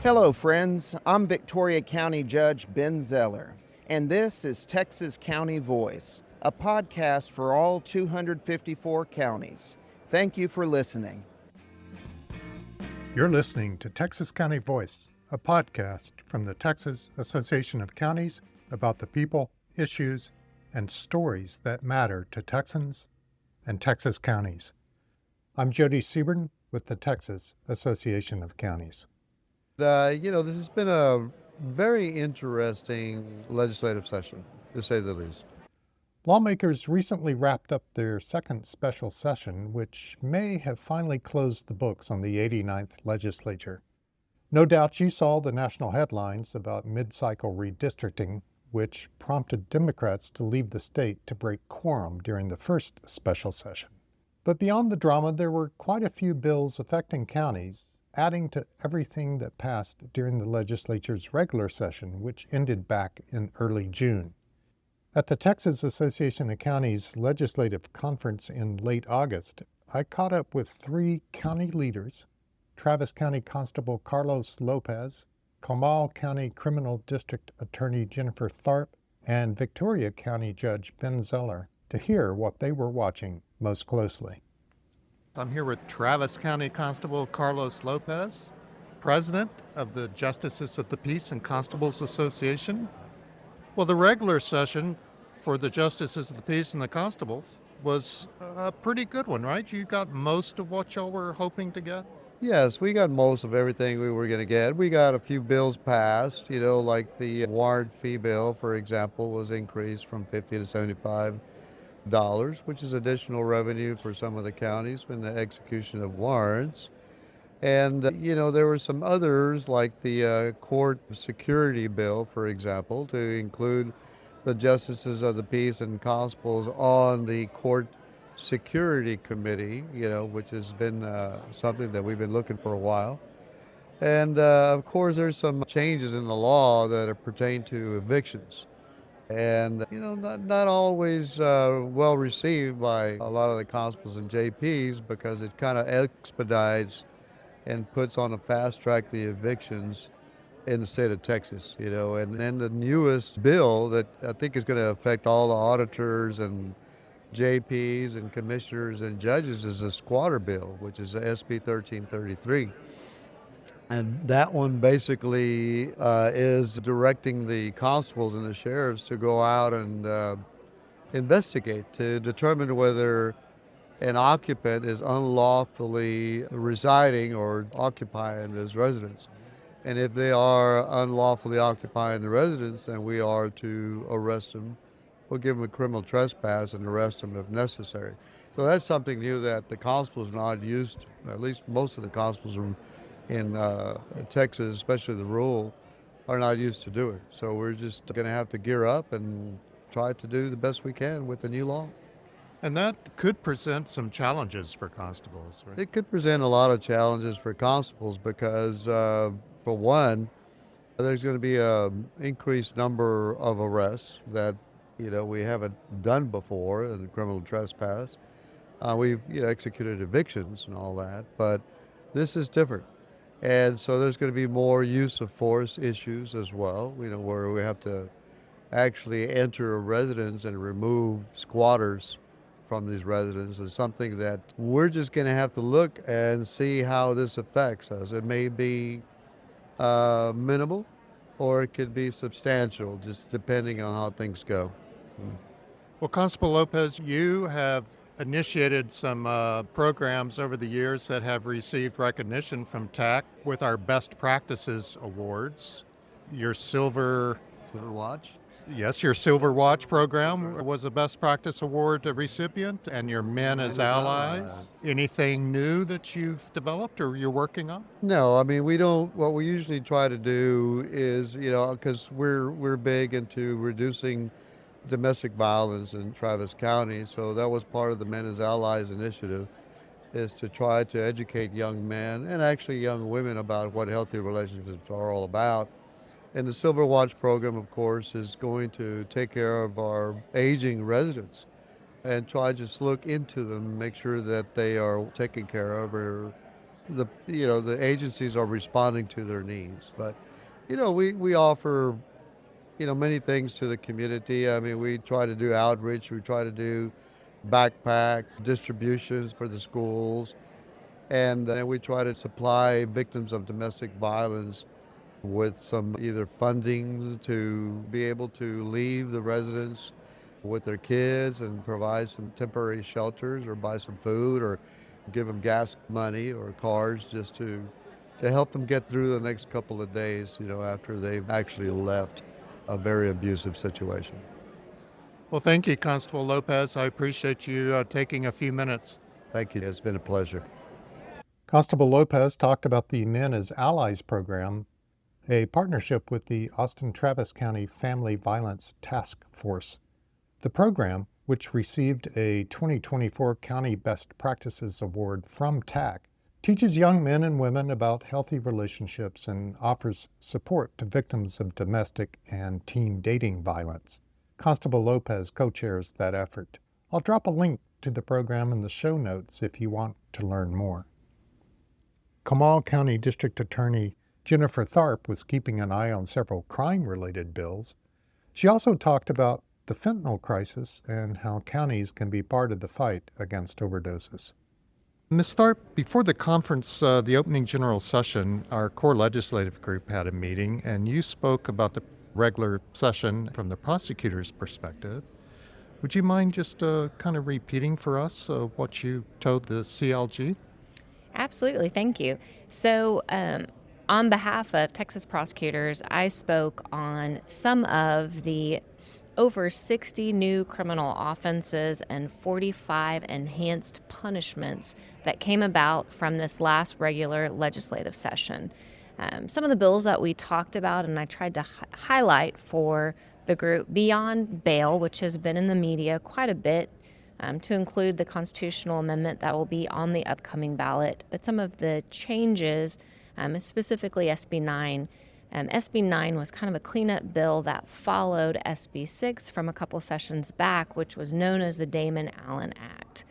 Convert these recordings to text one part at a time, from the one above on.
Hello, friends. I'm Victoria County Judge Ben Zeller, and this is Texas County Voice, a podcast for all 254 counties. Thank you for listening. You're listening to Texas County Voice, a podcast from the Texas Association of Counties about the people, issues, and stories that matter to Texans and Texas counties. I'm Jody Seaburn with the Texas Association of Counties. This has been a very interesting legislative session, to say the least. Lawmakers recently wrapped up their second special session, which may have finally closed the books on the 89th Legislature. No doubt you saw the national headlines about mid-cycle redistricting, which prompted Democrats to leave the state to break quorum during the first special session. But beyond the drama, there were quite a few bills affecting counties, adding to everything that passed during the legislature's regular session, which ended back in early June. At the Texas Association of Counties Legislative Conference in late August, I caught up with three county leaders: Travis County Constable Carlos Lopez, Comal County Criminal District Attorney Jennifer Tharp, and Victoria County Judge Ben Zeller, to hear what they were watching most closely. I'm here with Travis County Constable Carlos Lopez, President of the Justices of the Peace and Constables Association. Well, the regular session for the Justices of the Peace and the Constables was a pretty good one, right? You got most of what y'all were hoping to get? Yes, we got most of everything we were going to get. We got a few bills passed, like the warrant fee bill, for example, was increased from $50 to $75, which is additional revenue for some of the counties in the execution of warrants. And, there were some others like the court security bill, for example, to include the justices of the peace and constables on the court security committee, which has been something that we've been looking for a while. And, of course, there's some changes in the law that pertain to evictions. And, not always well received by a lot of the constables and JPs, because it kind of expedites and puts on a fast track the evictions in the state of Texas, And then the newest bill that I think is going to affect all the auditors and JPs and commissioners and judges is the squatter bill, which is SB 1333. And that one basically is directing the constables and the sheriffs to go out and investigate to determine whether an occupant is unlawfully residing or occupying his residence. And if they are unlawfully occupying the residence, then we are to arrest them. We'll give them a criminal trespass and arrest them if necessary. So that's something new that the constables are not used to. At least most of the constables in Texas, especially the rural, are not used to doing. So we're just going to have to gear up and try to do the best we can with the new law. And that could present some challenges for constables, right? It could present a lot of challenges for constables because, for one, there's going to be an increased number of arrests that, we haven't done before in criminal trespass. We've executed evictions and all that, but this is different. And so there's going to be more use of force issues as well, where we have to actually enter a residence and remove squatters from these residents. Is something that we're just going to have to look and see how this affects us. It may be minimal, or it could be substantial, just depending on how things go. Well, Constable Lopez, you have initiated some programs over the years that have received recognition from TAC with our Best Practices Awards. Your Silver Watch? Yes, your Silver Watch program was a Best Practice Award recipient, and your Men as Allies. Anything new that you've developed or you're working on? No, I mean, we don't. What we usually try to do is, because we're big into reducing domestic violence in Travis County, so that was part of the Men as Allies initiative, is to try to educate young men and actually young women about what healthy relationships are all about. And the Silver Watch program, of course, is going to take care of our aging residents and try to just look into them, make sure that they are taken care of, or the agencies are responding to their needs. But we offer many things to the community. I mean, we try to do outreach, we try to do backpack distributions for the schools, and we try to supply victims of domestic violence with some either funding to be able to leave the residence with their kids and provide some temporary shelters or buy some food or give them gas money or cars just to help them get through the next couple of days, after they've actually left a very abusive situation. Well, thank you, Constable Lopez. I appreciate you taking a few minutes. Thank you. It's been a pleasure. Constable Lopez talked about the Men as Allies program, a partnership with the Austin-Travis County Family Violence Task Force. The program, which received a 2024 County Best Practices Award from TAC, teaches young men and women about healthy relationships and offers support to victims of domestic and teen dating violence. Constable Lopez co-chairs that effort. I'll drop a link to the program in the show notes if you want to learn more. Comal County District Attorney Jennifer Tharp was keeping an eye on several crime-related bills. She also talked about the fentanyl crisis and how counties can be part of the fight against overdoses. Ms. Tharp, before the conference, the opening general session, our core legislative group had a meeting, and you spoke about the regular session from the prosecutor's perspective. Would you mind just kind of repeating for us what you told the CLG? Absolutely, thank you. So, on behalf of Texas prosecutors, I spoke on some of the over 60 new criminal offenses and 45 enhanced punishments that came about from this last regular legislative session. Some of the bills that we talked about and I tried to highlight for the group beyond bail, which has been in the media quite a bit, to include the constitutional amendment that will be on the upcoming ballot, but some of the changes, specifically SB 9. SB 9 was kind of a cleanup bill that followed SB 6 from a couple sessions back, which was known as the Damon-Allen Act.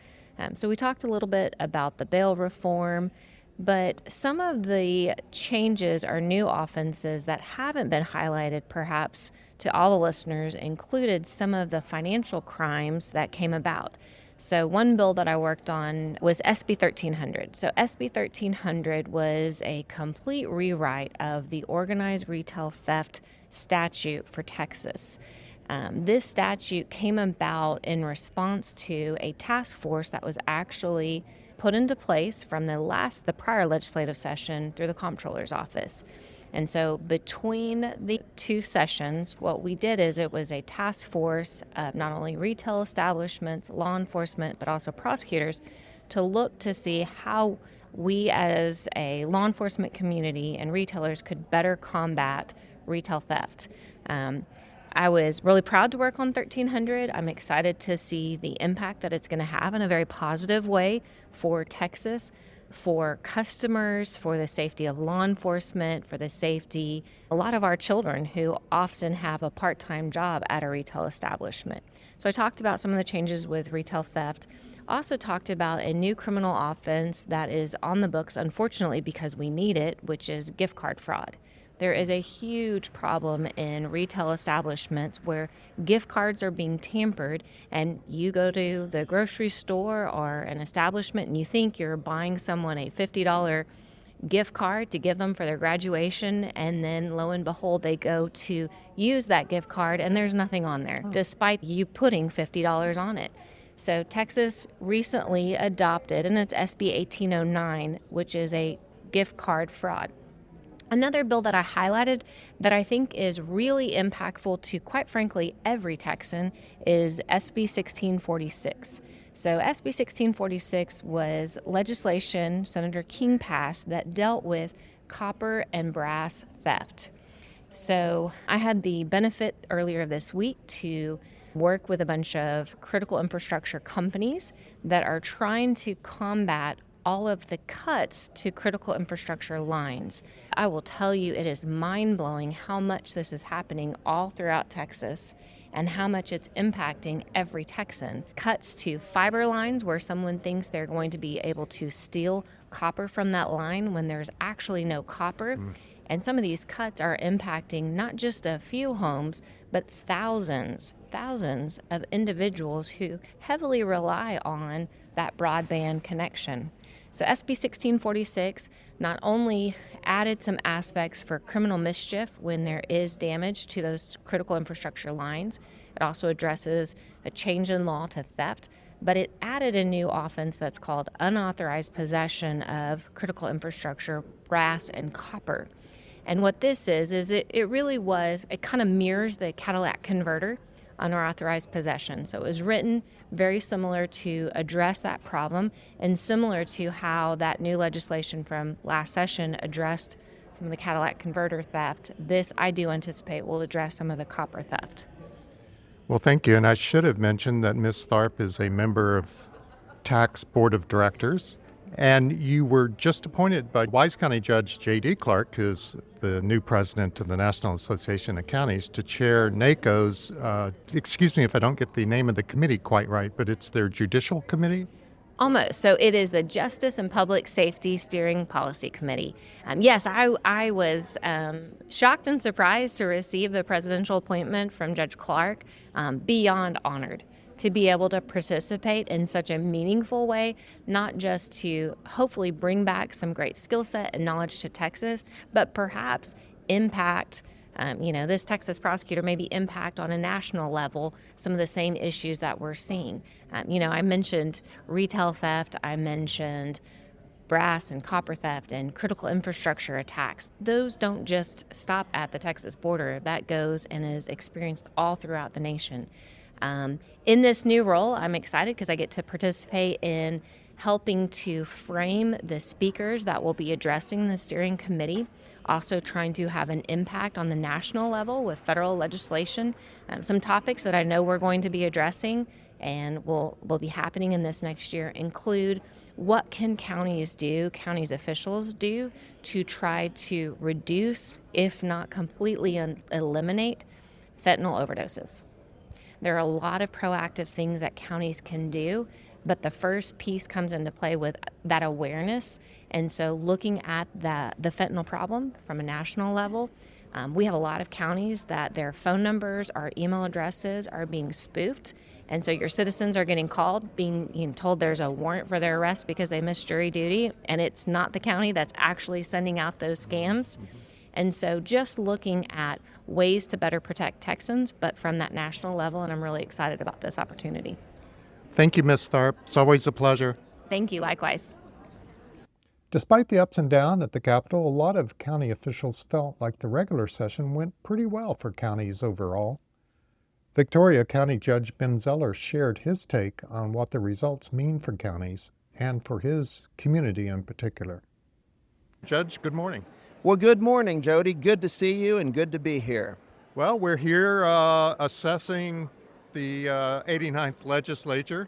So we talked a little bit about the bail reform, but some of the changes are new offenses that haven't been highlighted perhaps to all the listeners, included some of the financial crimes that came about. So one bill that I worked on was SB 1300. So SB 1300 was a complete rewrite of the organized retail theft statute for Texas. This statute came about in response to a task force that was actually put into place from the prior legislative session through the comptroller's office. And so between the two sessions, what we did is it was a task force of not only retail establishments, law enforcement, but also prosecutors to look to see how we as a law enforcement community and retailers could better combat retail theft. I was really proud to work on 1300. I'm excited to see the impact that it's going to have in a very positive way for Texas, for customers, for the safety of law enforcement, for the safety a lot of our children who often have a part-time job at a retail establishment. So I talked about some of the changes with retail theft. Also talked about a new criminal offense that is on the books, unfortunately, because we need it, which is gift card fraud. There is a huge problem in retail establishments where gift cards are being tampered, and you go to the grocery store or an establishment and you think you're buying someone a $50 gift card to give them for their graduation, and then lo and behold, they go to use that gift card and there's nothing on there, despite you putting $50 on it. So Texas recently adopted, and it's SB 1809, which is a gift card fraud. Another bill that I highlighted that I think is really impactful to, quite frankly, every Texan is SB 1646. So SB 1646 was legislation Senator King passed that dealt with copper and brass theft. So I had the benefit earlier this week to work with a bunch of critical infrastructure companies that are trying to combat all of the cuts to critical infrastructure lines. I will tell you, it is mind-blowing how much this is happening all throughout Texas. and how much it's impacting every Texan. Cuts to fiber lines where someone thinks they're going to be able to steal copper from that line when there's actually no copper. And some of these cuts are impacting not just a few homes, but thousands of individuals who heavily rely on that broadband connection. So SB 1646 not only added some aspects for criminal mischief when there is damage to those critical infrastructure lines, it also addresses a change in law to theft, but it added a new offense that's called unauthorized possession of critical infrastructure, brass and copper. And what this is it kind of mirrors the Cadillac converter, unauthorized possession. So it was written very similar to address that problem and similar to how that new legislation from last session addressed some of the Cadillac converter theft. This, I do anticipate, will address some of the copper theft. Well, thank you. And I should have mentioned that Ms. Tharp is a member of TAC's Board of Directors. And you were just appointed by Wise County Judge J.D. Clark, who's the new president of the National Association of Counties, to chair NACO's, excuse me if I don't get the name of the committee quite right, but it's their judicial committee? Almost. So it is the Justice and Public Safety Steering Policy Committee. Yes, I was shocked and surprised to receive the presidential appointment from Judge Clark, beyond honored to be able to participate in such a meaningful way, not just to hopefully bring back some great skill set and knowledge to Texas, but perhaps impact, this Texas prosecutor maybe impact on a national level some of the same issues that we're seeing. I mentioned retail theft, I mentioned brass and copper theft and critical infrastructure attacks. Those don't just stop at the Texas border. That goes and is experienced all throughout the nation. In this new role, I'm excited because I get to participate in helping to frame the speakers that will be addressing the steering committee, also trying to have an impact on the national level with federal legislation. Some topics that I know we're going to be addressing and will be happening in this next year include what can counties officials do to try to reduce, if not completely eliminate, fentanyl overdoses. There are a lot of proactive things that counties can do, but the first piece comes into play with that awareness. And so looking at the fentanyl problem from a national level, we have a lot of counties that their phone numbers or email addresses are being spoofed. And so your citizens are getting called, being told there's a warrant for their arrest because they missed jury duty, and it's not the county that's actually sending out those scams. And so just looking at ways to better protect Texans, but from that national level, and I'm really excited about this opportunity. Thank you, Ms. Tharp. It's always a pleasure. Thank you, likewise. Despite the ups and downs at the Capitol, a lot of county officials felt like the regular session went pretty well for counties overall. Victoria County Judge Ben Zeller shared his take on what the results mean for counties and for his community in particular. Judge, good morning. Well, good morning, Jody. Good to see you and good to be here. Well, we're here assessing the 89th Legislature,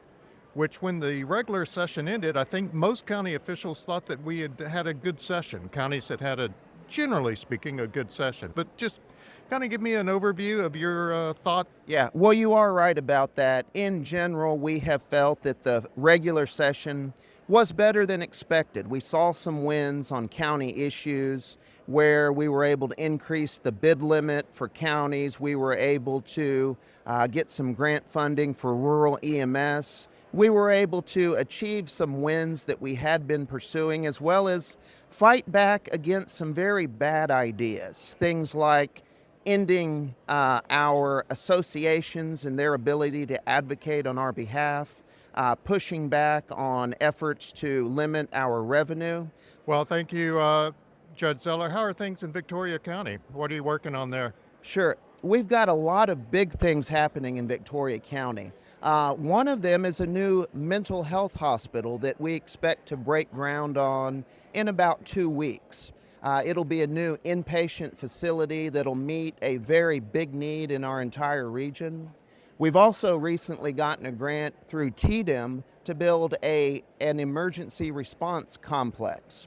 which when the regular session ended, I think most county officials thought that we had a good session. Counties had generally speaking, a good session. But just kind of give me an overview of your thought. Yeah, well, you are right about that. In general, we have felt that the regular session was better than expected. We saw some wins on county issues where we were able to increase the bid limit for counties. We were able to get some grant funding for rural EMS. We were able to achieve some wins that we had been pursuing, as well as fight back against some very bad ideas. Things like ending our associations and their ability to advocate on our behalf, pushing back on efforts to limit our revenue. Well, thank you, Judge Zeller. How are things in Victoria County? What are you working on there? Sure. We've got a lot of big things happening in Victoria County. One of them is a new mental health hospital that we expect to break ground on in about 2 weeks. It'll be a new inpatient facility that'll meet a very big need in our entire region. We've also recently gotten a grant through TDEM to build an emergency response complex.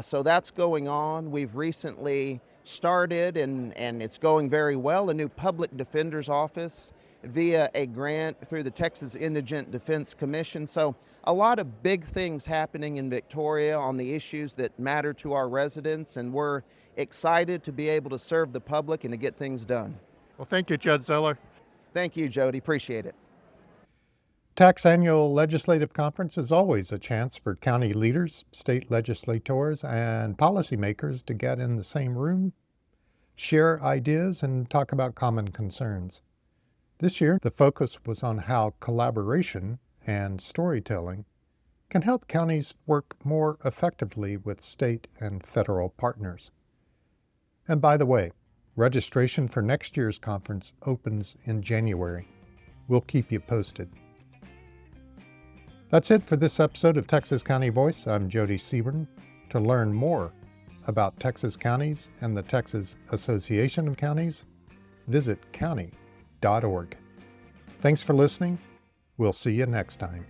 So that's going on. We've recently started, and it's going very well, a new public defender's office via a grant through the Texas Indigent Defense Commission. So a lot of big things happening in Victoria on the issues that matter to our residents, and we're excited to be able to serve the public and to get things done. Well, thank you, Judge Zeller. Thank you, Jody. Appreciate it. TAC's annual legislative conference is always a chance for county leaders, state legislators, and policymakers to get in the same room, share ideas, and talk about common concerns. This year, the focus was on how collaboration and storytelling can help counties work more effectively with state and federal partners. And by the way, registration for next year's conference opens in January. We'll keep you posted. That's it for this episode of Texas County Voice. I'm Jody Seaborn. To learn more about Texas counties and the Texas Association of Counties, visit county.org. Thanks for listening. We'll see you next time.